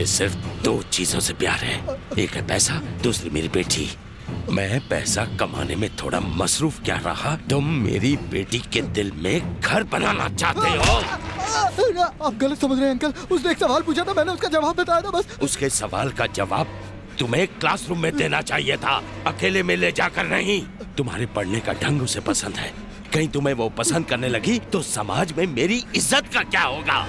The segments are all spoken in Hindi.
सिर्फ दो चीजों से प्यार है, एक है पैसा, दूसरी मेरी बेटी। मैं पैसा कमाने में थोड़ा मसरूफ क्या रहा, तुम मेरी बेटी के दिल में घर बनाना चाहते हो। आप गलत समझ रहे हैं अंकल, उसने एक सवाल पूछा था, मैंने उसका जवाब बताया था बस। उसके सवाल का जवाब तुम्हें क्लासरूम में देना चाहिए था, अकेले में ले जाकर नहीं। तुम्हारे पढ़ने का ढंग उसे पसंद है, कहीं तुम्हें वो पसंद करने लगी तो समाज में मेरी इज्जत का क्या होगा।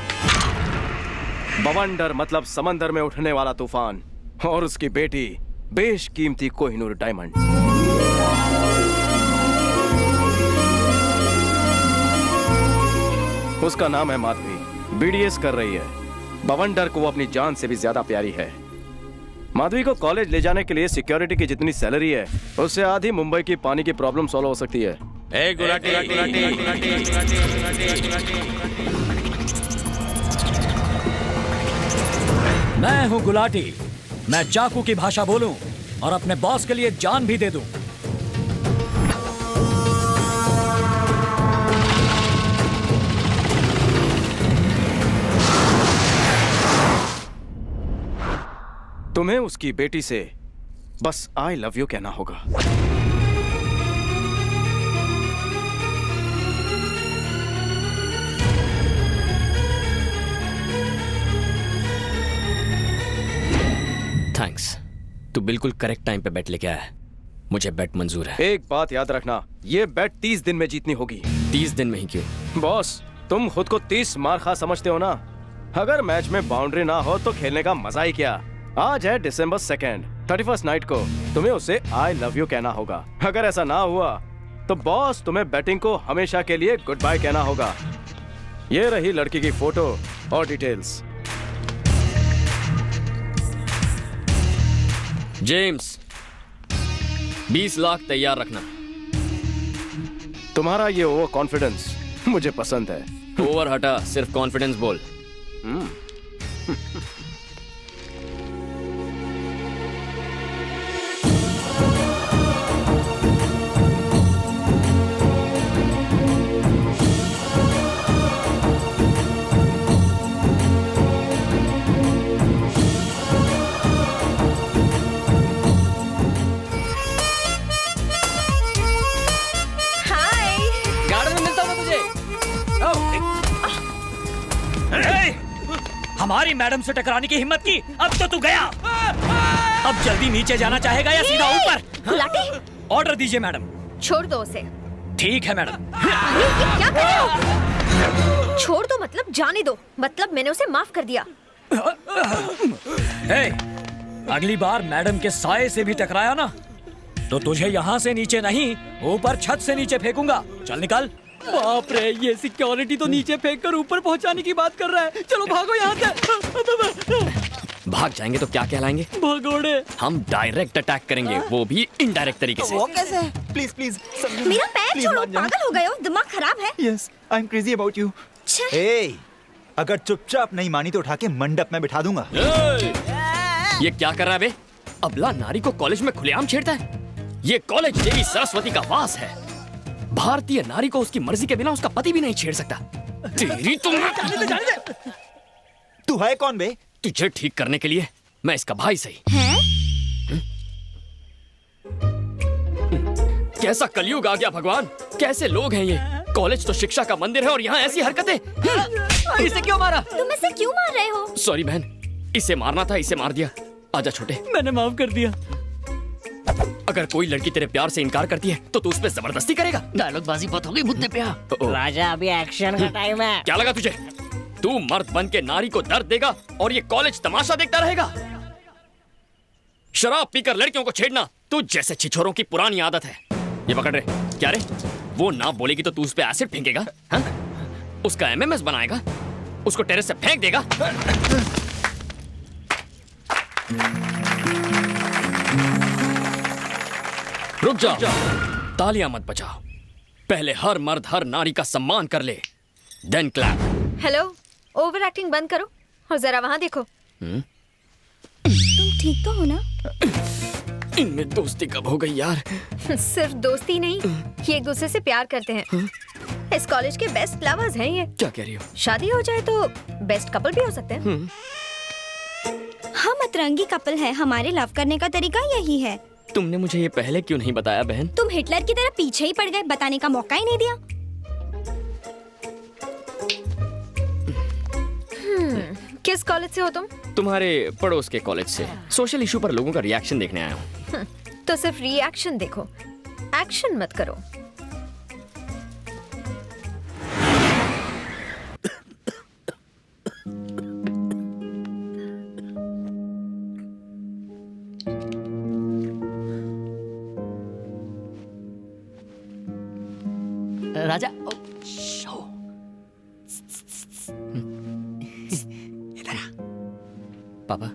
बवंडर मतलब समंदर में उठने वाला तूफान, और उसकी बेटी बेशकीमती कोहिनूर डायमंड। उसका नाम है माधवी, बीडीएस कर रही है। बवंडर को वो अपनी जान से भी ज्यादा प्यारी है। माधवी को कॉलेज ले जाने के लिए सिक्योरिटी की जितनी सैलरी है, उससे आधी मुंबई की पानी की प्रॉब्लम सॉल्व हो सकती है। मैं हूँ गुलाटी। मैं चाकू की भाषा बोलूं और अपने बॉस के लिए जान भी दे दूं। तुम्हें उसकी बेटी से बस आई लव यू कहना होगा। थैंक्स, तू बिल्कुल करेक्ट टाइम पे बेट लेके आया है। मुझे बेट मंजूर है। एक बात याद रखना, ये बेट 30 दिन में जीतनी होगी। 30 दिन में ही क्यों? बॉस, तुम खुद को 30 मार खा समझते हो ना। अगर मैच में बाउंड्री ना हो तो खेलने का मजा ही क्या। आज है December 2nd, 31st नाइट को तुम्हें उसे आई लव यू कहना होगा। अगर ऐसा ना हुआ तो बॉस तुम्हें बैटिंग को हमेशा के लिए गुड बाय कहना होगा। ये रही लड़की की फोटो और डिटेल्स। जेम्स, 20 लाख तैयार रखना। तुम्हारा ये ओवर कॉन्फिडेंस मुझे पसंद है। ओवर हटा, सिर्फ कॉन्फिडेंस बोल। हमारी मैडम से टकराने की हिम्मत की, अब तो तू गया। अब जल्दी नीचे जाना चाहेगा या सीधा ऊपर? गुलाटी, ऑर्डर दीजिए मैडम। छोड़ दो उसे। ठीक है मैडम। अरे ये क्या कर रहे हो? छोड़ दो मतलब जाने दो, मतलब मैंने उसे माफ कर दिया। हे, अगली बार मैडम के साये से भी टकराया ना तो तुझे यहाँ से नीचे नहीं, ऊपर छत से नीचे फेंकूंगा। चल निकल। बाप रे, ये सिक्योरिटी तो नीचे फेंक कर ऊपर पहुंचाने की बात कर रहा है। चलो भागो यहाँ से। भाग जाएंगे तो क्या कहलाएंगे? भगोड़े। हम डायरेक्ट अटैक करेंगे, वो भी इनडायरेक्ट तरीके से। वो कैसे? प्लीज प्लीज मेरा पैर छोड़ो, पागल हो गए हो, दिमाग खराब है। Yes, I am crazy about you. ए, अगर चुपचाप नहीं मानी तो उठा के मंडप में बिठा दूंगा। ये क्या कर रहा है बे? अबला नारी को कॉलेज में खुलेआम छेड़ता है। ये कॉलेज देवी सरस्वती का वास है। भारतीय नारी को उसकी मर्जी के बिना उसका पति भी नहीं छेड़ सकता। तेरी तू है कौन बे? तुझे ठीक करने के लिए मैं इसका भाई सही। हैं? कैसा कलयुग आ गया भगवान, कैसे लोग हैं ये। कॉलेज तो शिक्षा का मंदिर है और यहाँ ऐसी हरकतें। इसे क्यों मारा? तुम इसे क्यों मार रहे हो? सॉरी बहन, इसे मारना था, इसे मार दिया। आजा छोटे। मैंने माफ कर दिया। अगर कोई लड़की तेरे प्यार से इनकार करती है तो तू उस पर जबरदस्ती करेगा। डायलॉग बाजी बहुत हो गई मुझे प्यार। राजा, अभी एक्शन का टाइम है। क्या लगा तुझे? तू मर्द बन के नारी को दर्द देगा और ये कॉलेज तमाशा देखता रहेगा? शराब पीकर लड़कियों को छेड़ना तू जैसे छिछोरों की पुरानी आदत है। ये पकड़ रे। क्या रे? वो ना बोलेगी तो तू उस पे एसिड फेंकेगा? हाँ? उसका एमएमएस बनाएगा? उसको टेरेस से फेंक देगा? रुक जाओ, तालियां मत बजाओ। पहले हर मर्द हर नारी का सम्मान कर ले, then clap. Hello, over acting बंद करो और जरा वहाँ देखो। तुम ठीक तो हो ना? इनमें दोस्ती कब हो गई यार? सिर्फ दोस्ती नहीं, ये एक दूसरे से प्यार करते हैं। इस कॉलेज के बेस्ट लवर्स हैं ये। क्या कह रही हो? शादी हो जाए तो बेस्ट कपल भी हो सकते हैं। हम अतरंगी कपल है, हमारे लव करने का तरीका यही है। तुमने मुझे ये पहले क्यों नहीं बताया बहन? तुम हिटलर की तरह पीछे ही पड़ गए, बताने का मौका ही नहीं दिया। किस कॉलेज से हो तुम? तुम्हारे पड़ोस के कॉलेज से। सोशल इशू पर लोगों का रिएक्शन देखने आया हूँ। तो सिर्फ रिएक्शन देखो, एक्शन मत करो। राजा पापा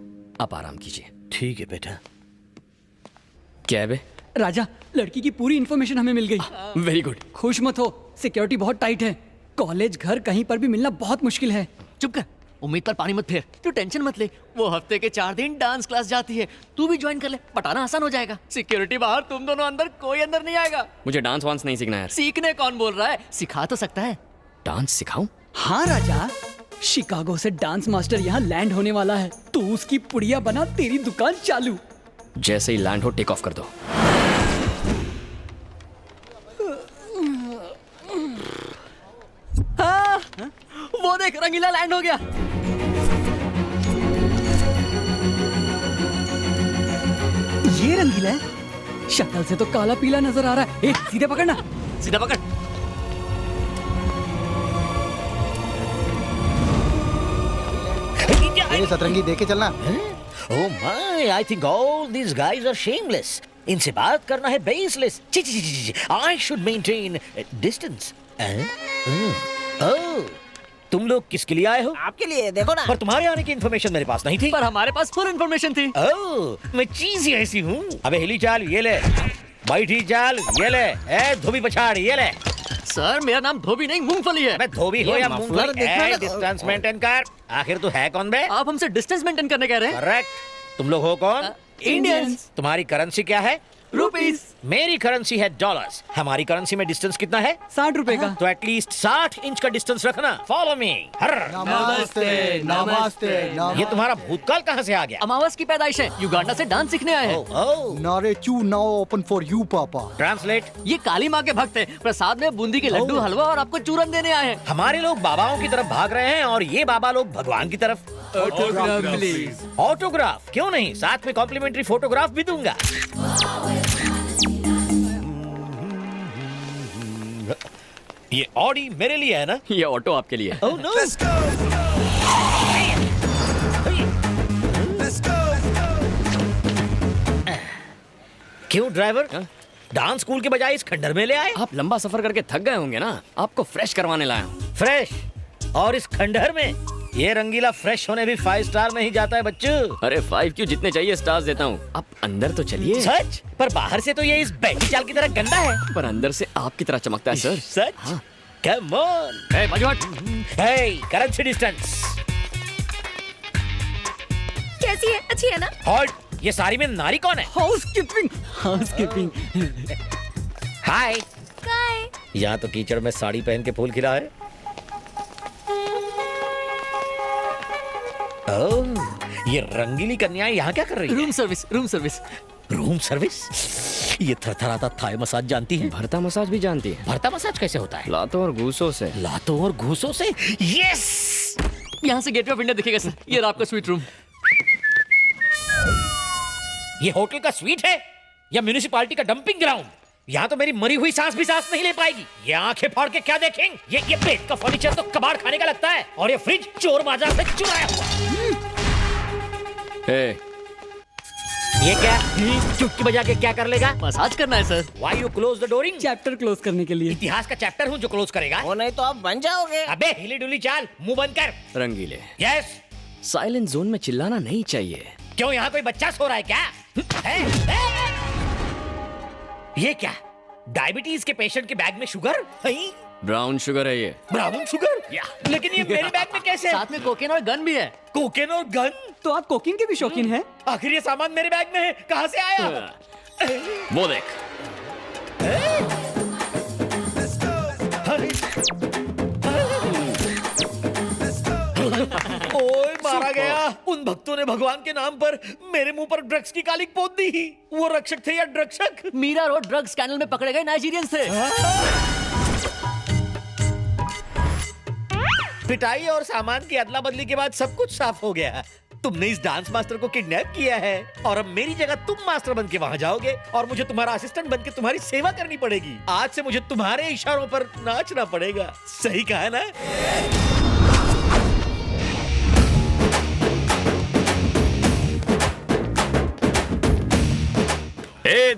आप आराम कीजिए। ठीक है बेटा। क्या है बे? राजा, लड़की की पूरी इन्फॉर्मेशन हमें मिल गई। Very good. खुश मत हो, सिक्योरिटी बहुत टाइट है। कॉलेज घर कहीं पर भी मिलना बहुत मुश्किल है। चुप कर, उम्मीद पर पानी मत फेर। तू टेंशन मत ले, वो हफ्ते के 4 दिन डांस क्लास जाती है, तू भी ज्वाइन कर ले, पटाना आसान हो जाएगा। सिक्योरिटी बाहर, तुम दोनों अंदर, कोई अंदर नहीं आएगा। मुझे डांस वांस नहीं सीखना है। सीखने कौन बोल रहा है, सिखा तो सकता है। डांस सिखाऊं? हाँ राजा, शिकागो से डांस मास्टर यहाँ लैंड होने वाला है। तू उसकी पुड़िया बना, तेरी दुकान चालू। जैसे ही लैंड हो टेक ऑफ कर दो। हाँ, वो देख, रंगीला लैंड हो गया। ये रंगीला है, शक्ल से तो काला पीला नजर आ रहा है। ए, सीधे पकड़ना। सीधा पकड़। ये सतरंगी देके चलना। Oh my, I think all these guys are shameless. इनसे बात करना है baseless. ची, I should maintain distance. Oh, तुम लोग किसके लिए आए हो? आपके लिए, देखो ना। पर तुम्हारे आने की इन्फॉर्मेशन मेरे पास नहीं थी। पर हमारे पास फुल इन्फॉर्मेशन थी। ओह, मैं चीज ही ऐसी हूँ। अबे हिली चाल, ये ले। बैठी चाल, ये ले। ए धोबी पछाड़, ये ले। सर, मेरा नाम धोबी नहीं, मूंगफली है। मैं धोबी हो या मूंगफली, डिस्टेंस मेंटेन कर। आखिर तू है कौन बे? आप हमसे डिस्टेंस मेंटेन करने कह रहे हैं? करेक्ट। तुम लोग हो कौन? इंडियंस। तुम्हारी करेंसी क्या है? रुपीस। मेरी करेंसी है डॉलर्स। हमारी करेंसी में डिस्टेंस कितना है? 60 रुपए का। तो एटलीस्ट 60 इंच का डिस्टेंस रखना। Follow me. नमस्ते नमस्ते। ये तुम्हारा भूतकाल कहाँ से आ गया? अमावस की पैदाइश है, युगांडा से डांस सीखने आए हैं। नारे चू नाउ ओपन फॉर यू पापा। ट्रांसलेट। ये काली माँ के भक्त हैं, प्रसाद में बूंदी के लड्डू, हलवा और आपको चूरन देने आए हैं। हमारे लोग बाबाओं की तरफ भाग रहे हैं और ये बाबा लोग भगवान की तरफ। ऑटोग्राफ क्यों नहीं, साथ में कॉम्प्लीमेंट्री फोटोग्राफ भी दूंगा। ये ऑडी मेरे लिए है ना? ये ऑटो आपके लिए है। Oh no! क्यों ड्राइवर, डांस स्कूल के बजाय इस खंडर में ले आए? आप लंबा सफर करके थक गए होंगे ना, आपको फ्रेश करवाने लाया हूं। फ्रेश? और इस खंडहर में? ये रंगीला फ्रेश होने भी 5 स्टार नहीं जाता है बच्चों। अरे 5 क्यों, जितने चाहिए स्टार्स देता हूँ। आप अंदर तो चलिए। सच? पर बाहर से तो ये इस बैठी चाल की तरह गंदा है। पर अंदर से आपकी तरह चमकता है सर। सच? हाँ। Come on. Hey, बाजू हट। Hey, currency distance. कैसी है? अच्छी है ना? Halt. ये सारी में नारी कौन है? हाउसकीपिंग। हाउसकीपिंग। हाय। काय? यहाँ तो कीचड़ में साड़ी पहन के फूल खिला है। ओह, ये रंगीली कन्याएं यहाँ क्या कर रही है? Room service, room service. Room service? ये थरथराता थाई मसाज जानती है? भरता मसाज भी जानती है। भरता मसाज कैसे होता है? लातों और घूसों से। लातों और घूसों से? यस! यहाँ से गेटवे ऑफ इंडिया दिखेगा सर। ये रहा आपका स्वीट रूम। ये होटल का स्वीट है या म्युनिसिपैलिटी का डंपिंग ग्राउंड? यहाँ तो मेरी मरी हुई सांस भी सांस नहीं ले पाएगी। ये आंखें फाड़ के क्या देखेंगे? ये बेड का फर्नीचर तो कबाड़ खाने का लगता है और ये फ्रिज चोर बाजार से चुराया हुआ। ये क्या? चुटकी बजा के क्या कर लेगा? मसाज करना है sir. Why you close the dooring? Chapter close करने के लिए। इतिहास का चैप्टर हूँ जो क्लोज करेगा। वो नहीं तो आप बन जाओगे। अबे हिली डुली चाल, मुंह बंद कर। रंगीले, यस। साइलेंट जोन में चिल्लाना नहीं चाहिए। क्यों, यहाँ कोई बच्चा सो रहा है क्या? ये क्या? डायबिटीज के पेशेंट के बैग में शुगर? ब्राउन शुगर है ये। Brown sugar? लेकिन ये मेरे बैग में कैसे? साथ में कोकेन और गन भी है। कोकेन और गन? तो आप कोकिंग के भी शौकीन हैं? आखिर ये सामान मेरे बैग में है, कहाँ से आया? वो देख। ओए मारा गया। उन भक्तों ने तूने भगवान के नाम पर मेरे मुंह पर ड्रग्स की कालिक पोत दी। वो रक्षक थे या ड्रग्सक? मीरा रोड ड्रग्स स्कैंडल में पकड़े गए नाइजीरियन से। पिटाई और सामान की अदला बदली के बाद सब कुछ साफ हो गया। तुमने इस डांस मास्टर को किडनैप किया है और अब मेरी जगह तुम मास्टर बन के वहां जाओगे और मुझे तुम्हारा असिस्टेंट बन के तुम्हारी सेवा करनी पड़ेगी। आज से मुझे तुम्हारे इशारों पर नाचना पड़ेगा। सही कहा ना?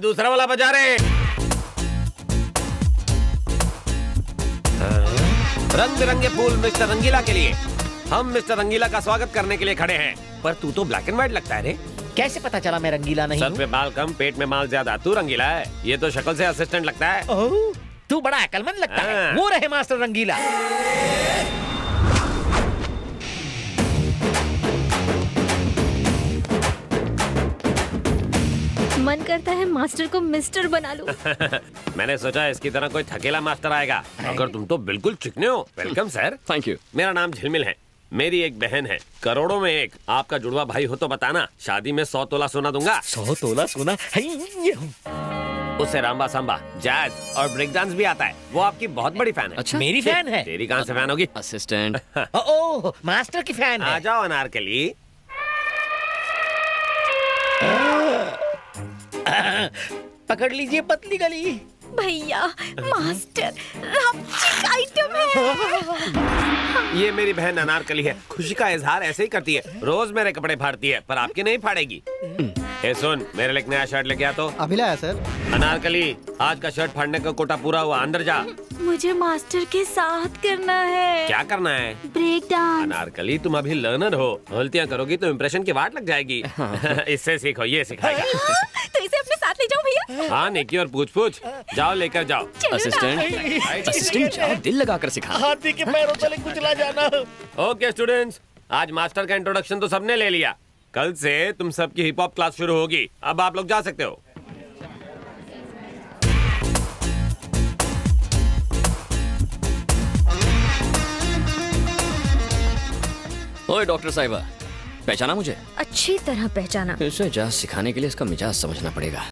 दूसरा वाला बजा रहे। रंग बिरंगे फूल मिस्टर रंगीला के लिए। हम मिस्टर रंगीला का स्वागत करने के लिए खड़े हैं। पर तू तो ब्लैक एंड व्हाइट लगता है रे। कैसे पता चला मैं रंगीला नहीं सर पे बाल कम, पेट में माल ज्यादा। तू रंगीला है, ये तो शक्ल से असिस्टेंट लगता है। ओह, तू बड़ा अकलमंद लगता है। वो रहे मास्टर रंगीला। मन करता है मास्टर को मिस्टर बना लूं। मैंने सोचा इसकी तरह कोई थकेला मास्टर आएगा, अगर तुम तो बिल्कुल चिकने हो। Welcome sir. Thank you. मेरा नाम झिलमिल है। मेरी एक बहन है, करोड़ों में एक। आपका जुड़वा भाई हो तो बताना, शादी में 100 तोला सोना दूंगा। 100 तोला सोना? उसे रामबा सांबा, जैज और ब्रेक डांस भी आता है। वो आपकी बहुत बड़ी फैन है। अच्छा, मेरी फैन है? तेरी कहाँ से फैन होगी? असिस्टेंट। ओह, मास्टर की फैन है। आ जाओ अनारकली। पकड़ लीजिए पतली गली। भैया मास्टर चिक आइटम है। ये मेरी बहन अनारकली है। खुशी का इजहार ऐसे ही करती है, रोज मेरे कपड़े फाड़ती है, पर आपके नहीं फाड़ेगी। ए सुन, मेरे लिए एक नया शर्ट लेके आ। तो अभी लाया सर। अनारकली, आज का शर्ट फाड़ने का कोटा पूरा हुआ, अंदर जा। मुझे मास्टर के साथ करना है। क्या करना है? Break dance. अनारकली, तुम अभी लर्नर हो, गलतियाँ करोगी तो इम्प्रेशन की वाट लग जाएगी। इससे सीखो, ये सिखाएगा। तो इसे अपने साथ ले जाओ भैया। हाँ निकी, और पूछ पूछ जाओ, लेकर जाओ। असिस्टेंट जाओ, दिल लगाकर सिखा। हाथी के पैरों तले कुचला जाना। ओके स्टूडेंट्स, आज मास्टर का इंट्रोडक्शन तो सबने ले लिया। कल से तुम सबकी हिप हॉप क्लास शुरू होगी। अब आप लोग जा सकते हो। ओए डॉक्टर साहिबा, पहचाना मुझे? अच्छी तरह पहचाना। इसे जाज सिखाने के लिए इसका मिजाज समझना पड़ेगा।